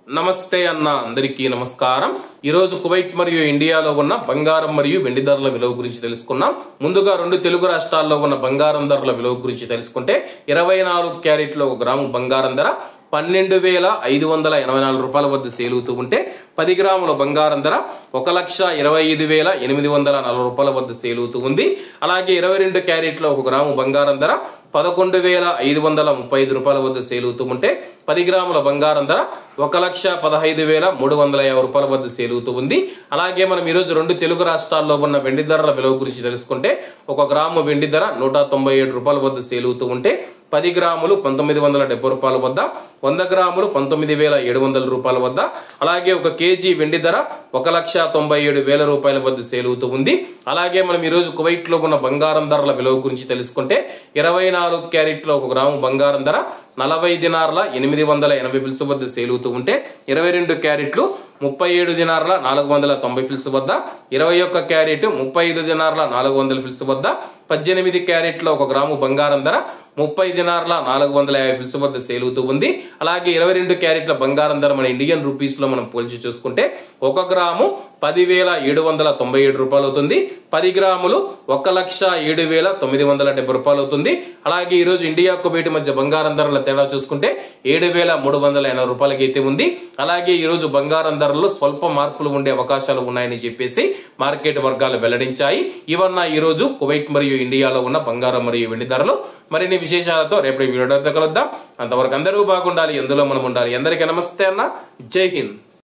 నమస్తే అన్న అందరికీ నమస్కారం। ఈ రోజు కువైట్ మరియు ఇండియాలో ఉన్న బంగారం మరియు వెండి ధరల విలువ గురించి తెలుసుకున్నాం। ముందుగా రెండు తెలుగు రాష్ట్రాల్లో ఉన్న బంగారం ధరల విలువ గురించి తెలుసుకుంటే 24 క్యారెట్ల 1 గ్రాము బంగారం ధర 12,584 రూపాయల వద్ద సేల్ అవుతూ ఉంటే 10 గ్రాముల బంగారం ధర 1,25,840 రూపాయల వద్ద సేల్ అవుతూ ఉంది। అలాగే 22 క్యారెట్ల 1 గ్రాము బంగారం ధర 11,535 రూపాయల వద్ద సేల్ అవుతూ ఉంటే 10 గ్రాముల బంగారం ధర 1,15,350 రూపాయల వద్ద సేల్ అవుతూ ఉంది। అలాగే మనం ఈ రోజు రెండు తెలుగు రాష్ట్రాల్లో ఉన్న వెండి ధరల విలువ గురించి తెలుసుకుంటే 1 గ్రాము వెండి ధర 197 రూపాయల వద్ద సేల్ అవుతూ ఉంటే 10 గ్రాములు 1970 రూపాయల వద్ద, 100 గ్రాములు 19,700 రూపాయల వద్ద, అలాగే 1 కేజీ వెండి ధర 1,97,000 రూపాయల వద్ద సేల్ అవుతూ ఉంది। అలాగే మనం ఈ రోజు కువైట్ లో ఉన్న బంగారం ధరల విలువ గురించి తెలుసుకుంటే 24 క్యారెట్ల 1 గ్రాము బంగారం ధర 40 దినార్ల 880 ఫిల్స్ వద్ద సేల్ అవుతూ ఉంటే 22 క్యారెట్లు 37 దినార్ల 490 ఫిల్స్ వద్ద, 21 క్యారెట్ 35 దినార్ల 400 ఫిల్స్ వద్ద, 18 క్యారెట్ల 1 గ్రాము బంగారం ధర 30 దినార్ల 450 ఫిల్స్ వద్ద సేల్ అవుతూ ఉంది। అలాగే 22 క్యారెట్ల బంగారం ధర మన ఇండియన్ రూపీస్ లో మనం పోల్చి చూసుకుంటే 1 గ్రాము 10,797 రూపాయలు అవుతుంది। 10 గ్రాములు 1,07,970 రూపాయలు అవుతుంది। అలాగే ఈ రోజు ఇండియా కువైట్ మధ్య బంగారం ధరల తేడా చూసుకుంటే 7,380 రూపాయలకి అయితే ఉంది। అలాగే ఈ రోజు బంగారం ధరల్లో స్వల్ప మార్పులు ఉండే అవకాశాలు ఉన్నాయని చెప్పేసి మార్కెట్ వర్గాలు వెల్లడించాయి। ఇవన్న ఈ రోజు కువైట్ మరియు ఇండియాలో ఉన్న బంగారం మరియు వెండి ధరలు। మరిన్ని విశేషాలతో రేపటి వీడియోలో కలుద్దాం। అంతవరకు అందరూ బాగుండాలి, ఎందులో మనం ఉండాలి। అందరికీ నమస్తే అన్న, జై హింద్।